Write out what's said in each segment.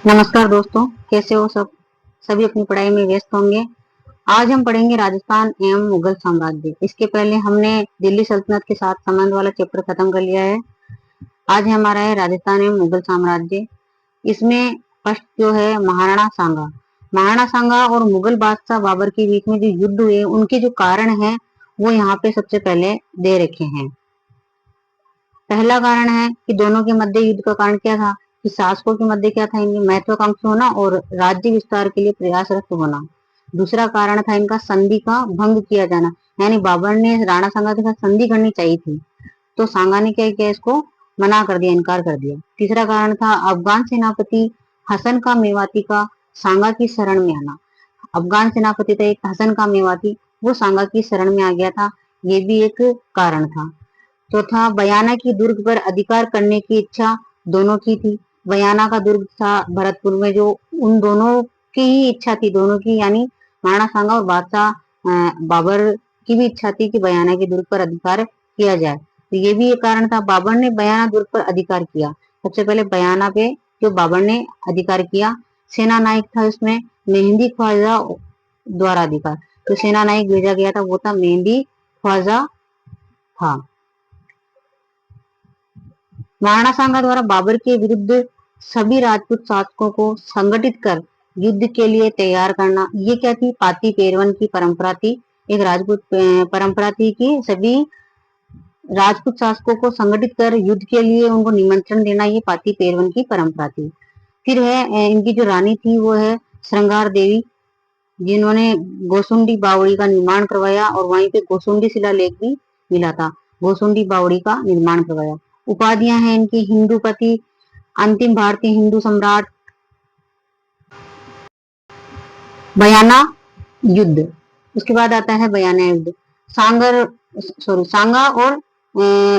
नमस्कार दोस्तों, कैसे हो सब। सभी अपनी पढ़ाई में व्यस्त होंगे। आज हम पढ़ेंगे राजस्थान एवं मुगल साम्राज्य। इसके पहले हमने दिल्ली सल्तनत के साथ संबंध वाला चैप्टर खत्म कर लिया है। आज हमारा है राजस्थान एवं मुगल साम्राज्य। इसमें फर्स्ट जो है महाराणा सांगा। महाराणा सांगा और मुगल बादशाह बाबर के बीच में जो युद्ध हुए, उनके जो कारण है वो यहाँ पे सबसे पहले दे रखे हैं। पहला कारण है कि दोनों के मध्य युद्ध का कारण क्या था, कि शासकों के मध्य क्या था, इनकी महत्वाकांक्षी होना और राज्य विस्तार के लिए प्रयासरत होना। दूसरा कारण था इनका संधि का भंग किया जाना, यानी बाबर ने राणा सांगा के साथ संधि करनी चाहिए थी, तो सांगा ने क्या किया, इसको मना कर दिया, इनकार कर दिया। तीसरा कारण था अफगान सेनापति हसन का मेवाती का सांगा की शरण में आना। अफगान सेनापति था एक हसन का मेवाती, वो सांगा की शरण में आ गया था, ये भी एक कारण था। चौथा, बयाना की दुर्ग पर अधिकार करने की इच्छा दोनों की थी। बयाना का दुर्ग था भरतपुर में, जो उन दोनों की ही इच्छा थी, दोनों की, यानी महाराणा सांगा और बादशाह बाबर की भी इच्छा थी कि बयाना के दुर्ग पर अधिकार किया जाए। तो ये भी एक कारण था, बाबर ने बयाना दुर्ग पर अधिकार किया। सबसे पहले बयाना पे जो बाबर ने अधिकार किया। सेना नायक था इसमें मेहंदी ख्वाजा द्वारा अधिकार, तो सेना नायक भेजा गया था वो था मेहंदी ख्वाजा था। महाराणा सांगा द्वारा बाबर के विरुद्ध सभी राजपूत शासकों को संगठित कर युद्ध के लिए तैयार करना, ये क्या थी, पाती पेरवन की परंपरा थी। एक राजपूत परंपरा थी कि सभी राजपूत शासकों को संगठित कर युद्ध के लिए उनको निमंत्रण देना, ये पाती पेरवन की परंपरा थी। फिर है इनकी जो रानी थी वो है श्रृंगार देवी, जिन्होंने गोसुंडी बावड़ी का निर्माण करवाया और वहीं पे गोसुंडी शिलालेख भी मिला था। गोसुंडी बावड़ी का निर्माण करवाया। उपाधियां हैं इनकी हिंदूपति, अंतिम भारतीय हिंदू सम्राट, बयाना युद्ध। उसके बाद आता है बयाना युद्ध। सांगा और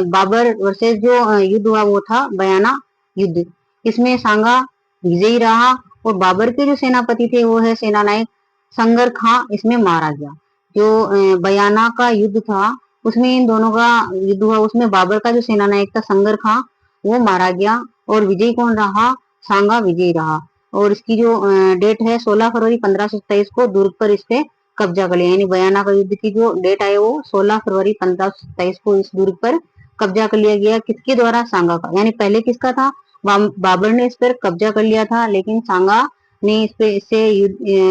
बाबर वर्सेस जो युद्ध हुआ वो था बयाना युद्ध। इसमें सांगा विजयी रहा और बाबर के जो सेनापति थे वो है सेना नायक संगर खां, इसमें मारा गया। जो बयाना का युद्ध था उसमें इन दोनों का युद्ध हुआ, उसमें बाबर का जो सेना नायक था संगर खां वो मारा गया और विजयी कौन रहा, सांगा विजयी रहा। और इसकी जो डेट है 16 फरवरी 1527 को दुर्ग पर इस पे कब्जा कर लिया, यानी बयाना का युद्ध की जो डेट है वो 16 फरवरी 1527 को इस दुर्ग पर कब्जा कर लिया गया। किसके द्वारा, सांगा का। यानी पहले किसका था, बाबर ने इस पर कब्जा कर लिया था, लेकिन सांगा ने इस पे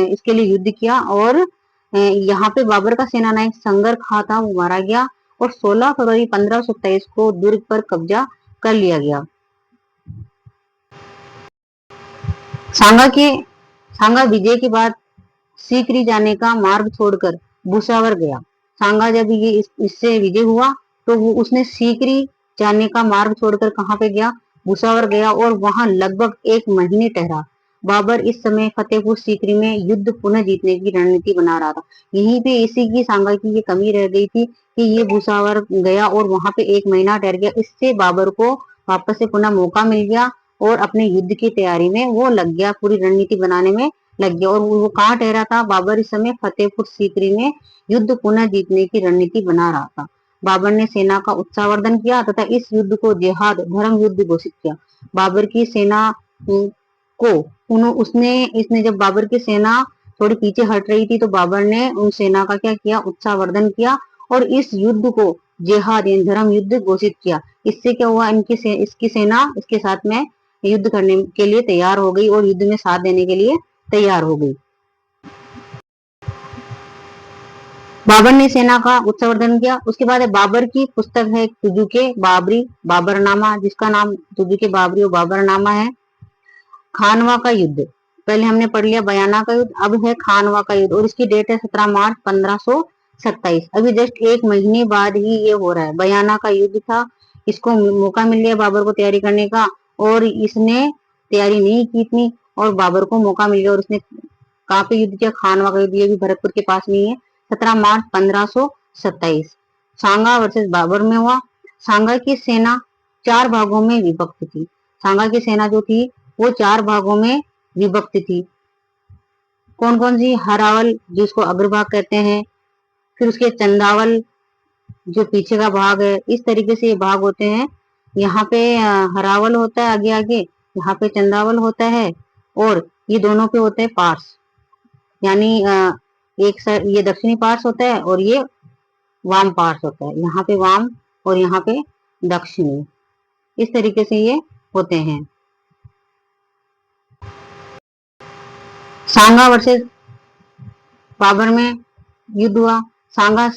इसके लिए युद्ध किया और यहाँ पे बाबर का सेना नायक संगर खां था वो मारा गया और 16 फरवरी 1527 को दुर्ग पर कब्जा कर लिया गया। सांगा विजय के बाद सीकरी जाने का मार्ग छोड़कर भूसावर गया। सांगा जब ये इससे विजय हुआ तो वो उसने सीकरी जाने का मार्ग छोड़कर कहाँ पे गया, भूसावर गया और वहां लगभग 1 महीने ठहरा। बाबर इस समय फतेहपुर सीकरी में युद्ध पुनः जीतने की रणनीति बना रहा था। यहीं पे इसी की सांगा की ये कमी रह गई थी कि ये भूसावर गया और वहां पे 1 महीना ठहर गया। इससे बाबर को वापस से पुनः मौका मिल गया और अपने युद्ध की तैयारी में वो लग गया, पूरी रणनीति बनाने में लग गया। और वो कहाँ ठहरा था, बाबर इस समय फतेहपुर सीकरी में युद्ध पुनः जीतने की रणनीति बना रहा था। बाबर ने सेना का उत्साहवर्धन किया तथा इस युद्ध को जिहाद धर्म युद्ध घोषित किया। बाबर की सेना को उसने इसने जब बाबर की सेना थोड़ी पीछे हट रही थी तो बाबर ने उन सेना का क्या किया, उत्साहवर्धन किया और इस युद्ध को जिहाद यानी धर्म युद्ध घोषित किया। इससे क्या हुआ, इसकी सेना इसके साथ में युद्ध करने के लिए तैयार हो गई और युद्ध में साथ देने के लिए तैयार हो गई। बाबर ने सेना का उत्साहवर्धन किया। उसके बाद बाबर की पुस्तक है तुजुके बाबरी बाबरनामा, जिसका नाम तुजुके बाबरी और बाबरनामा है। खानवा का युद्ध, पहले हमने पढ़ लिया बयाना का युद्ध, अब है खानवा का युद्ध और इसकी डेट है 17 मार्च 1527। अभी जस्ट 1 महीने बाद ही ये हो रहा है। बयाना का युद्ध था, इसको मौका मिल गया बाबर को तैयारी करने का और इसने तैयारी नहीं की इतनी और बाबर को मौका मिल गया और इसने कहाँ पे युद्ध किया, खानवा का युद्ध, ये भी भरतपुर के पास में है। 17 मार्च 1527 सांगा वर्सेस बाबर में हुआ। सांगा की सेना 4 भागों में विभक्त थी। सांगा की सेना जो थी वो 4 भागों में विभक्त थी। कौन कौन सी, हरावल जिसको अग्रभाग कहते हैं, फिर उसके चंदावल जो पीछे का भाग है, इस तरीके से ये भाग होते हैं। यहाँ पे हरावल होता है आगे आगे, यहाँ पे चंदावल होता है और ये दोनों पे होते हैं पार्स, यानी एक साइड ये दक्षिणी पार्स होता है और ये वाम पार्स होता है, यहाँ पे वाम और यहाँ पे दक्षिणी, इस तरीके से ये होते हैं। सांगा वर्सेस बाबर में युद्ध हुआ। सांगा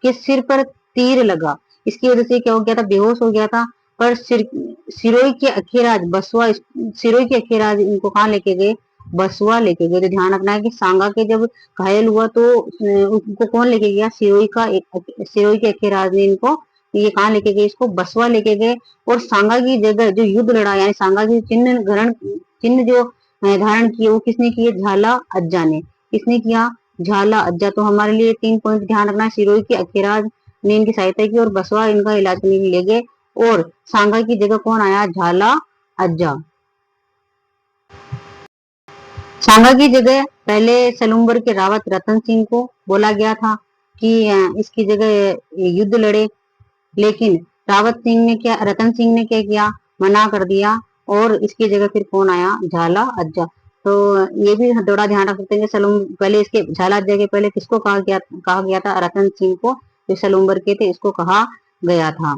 के सिर पर तीर लगा, इसकी वजह से क्या हो गया था, बेहोश हो गया था। पर सिरोही के अखीराज बसवा, सिरोही के अखीराज इनको कहाँ लेके गए, बसवा लेके गए। तो ध्यान रखना है कि सांगा के जब घायल हुआ तो उनको कौन लेके गया, सिरोही के अखीराज ने इनको, ये कहाँ लेके गए, इसको बसवा लेके गए। और सांगा की जगह जो युद्ध लड़ा, यानी सांगा की चिन्ह जो धारण किए वो किसने किए, झाला अज्जा ने। किसने किया, झाला अज्जा। तो हमारे लिए 3 पॉइंट ध्यान रखना है, सिरोही के अखीराज ने इनकी सहायता की और बसवा इनका इलाज करने के लिए ले गए, और सांगा की जगह कौन आया, झाला अज्जा। सांगा की जगह पहले सलूम्बर के रावत रतन सिंह को बोला गया था कि इसकी जगह युद्ध लड़े, लेकिन रतन सिंह ने क्या किया, मना कर दिया, और इसकी जगह फिर कौन आया, झाला अज्जा। तो ये भी थोड़ा ध्यान रख सकते हैं कि पहले इसके झाला अज्जा के पहले किसको कहा गया था, रतन सिंह को, जो सलूम्बर के थे, इसको कहा गया था।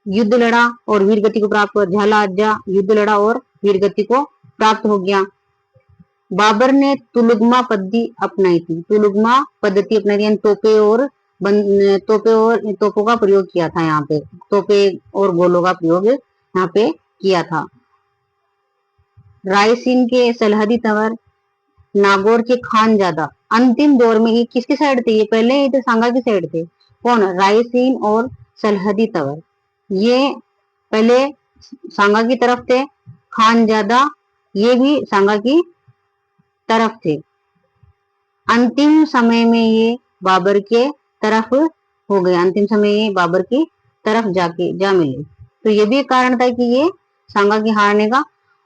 युद्ध लड़ा और वीर गति को प्राप्त हुआ, झाला अज्जा युद्ध लड़ा और वीर गति को प्राप्त हो गया। बाबर ने तुलुगमा पद्धति अपनाई थी, तुलुगमा पद्धति अपनाई थी, तोपों का प्रयोग किया था, यहाँ पे तोपे और गोलों का प्रयोग यहाँ पे किया था। रायसीन के सलहदी तंवर, नागौर के खानजादा अंतिम दौर में ये किसके साइड थे, ये पहले ये तो सांगा की साइड थे, कौन, रायसीन और सलहदी तंवर, ये पहले सांगा की तरफ थे। खानजादा ये भी सांगा की तरफ थे। अंतिम समय में ये बाबर के तरफ हो गए, अंतिम समय ये बाबर की तरफ जा मिले। तो ये भी एक कारण था कि ये सांगा की हारने का।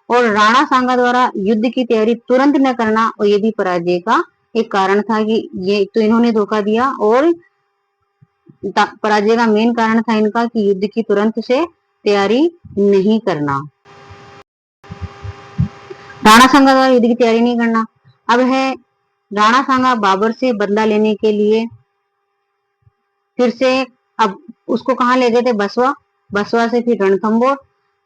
और राणा सांगा द्वारा युद्ध की तैयारी तुरंत न करना, और ये भी पराजय का एक कारण था कि ये तो इन्होंने धोखा दिया, और पराजय का मेन कारण था इनका कि युद्ध की तुरंत से तैयारी नहीं करना, राणा सांगा द्वारा युद्ध की तैयारी नहीं करना। अब है राणा सांगा बाबर से बदला लेने के लिए फिर से, अब उसको कहाँ ले गए थे, बसवा, बसवा से फिर रणथंबोर,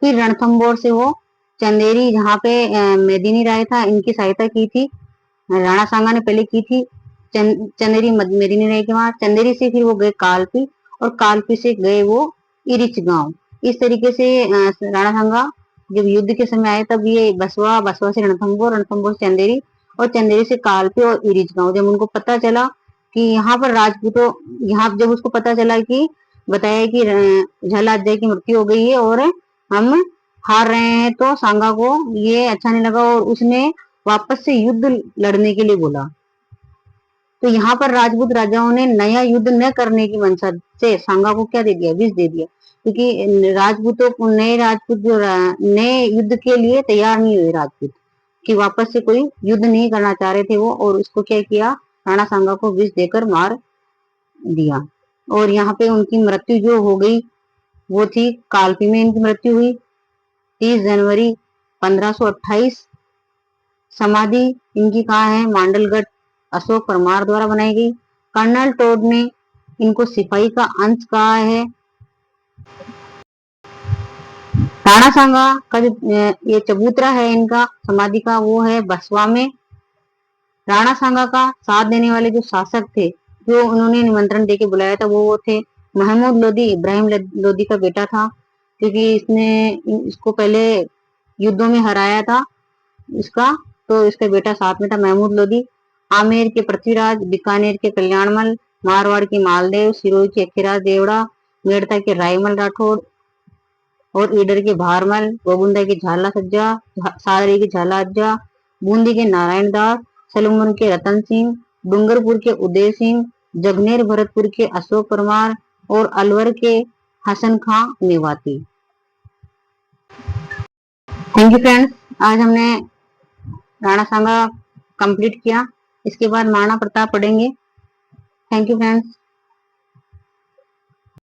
फिर रणथंबोर से वो चंदेरी, जहाँ पे मेदिनी राय था, इनकी सहायता की थी, राणा सांगा ने पहले की थी चंदेरी मेदिनी राय के वहां। चंदेरी से फिर वो गए कालपी, और कालपी से गए वो इरिच गांव। इस तरीके से राणा सांगा जब युद्ध के समय आए तब ये बसवा, बसवा से रणथंबोर, रणथंबोर से चंदेरी, और चंदेरी से कालपी और इरिच गांव। जब उनको पता चला कि यहाँ पर राजपूतों, यहाँ जब उसको पता चला कि बताया कि झाला अज्जा की मृत्यु हो गई है और हम हार रहे हैं, तो सांगा को ये अच्छा नहीं लगा और उसने वापस से युद्ध लड़ने के लिए बोला। तो यहाँ पर राजपूत राजाओं ने नया युद्ध न करने की मंशा से सांगा को क्या दे दिया, विष दे दिया, क्योंकि राजपूतों को, नए राजपूत जो नए युद्ध के लिए तैयार नहीं हुए राजपूत, कि वापस से कोई युद्ध नहीं करना चाह रहे थे वो, और उसको क्या किया, राणा सांगा को विष देकर मार दिया। और यहाँ पे उनकी मृत्यु जो हो गई वो थी कालपी में, इनकी मृत्यु हुई 30 जनवरी 1528। समाधि इनकी कहाँ है, मांडलगढ़ अशोक परमार द्वारा बनाई गई। कर्नल टोड ने इनको सिपाही का अंश कहा है। राणा सांगा का जो ये चबूतरा है इनका समाधि का, वो है बसवा में। राणा सांगा का साथ देने वाले जो शासक थे, जो उन्होंने निमंत्रण देके बुलाया था, वो थे महमूद लोदी, इब्राहिम लोदी का बेटा था, क्योंकि इसने इसको पहले युद्धों में हराया था इसका, तो इसका बेटा साथ में था महमूद लोदी। आमेर के पृथ्वीराज, बीकानेर के कल्याणमल, मारवाड़ के मालदेव, सिरोही के अखीराज देवड़ा, मेड़ता के रायमल राठौड़, और ईडर के भारमल, गोगुंदा के झाला सज्जा, सादरी के झाला अज्जा, बूंदी के नारायण दास, सलूमन के रतन सिंह, डूंगरपुर के उदय सिंह, जगनेर भरतपुर के अशोक परमार, और अलवर के हसन खां मेवाती। थैंक यू फ्रेंड्स, आज हमने राणा सांगा कंप्लीट किया, इसके बाद महाराणा प्रताप पढ़ेंगे। Thank you friends.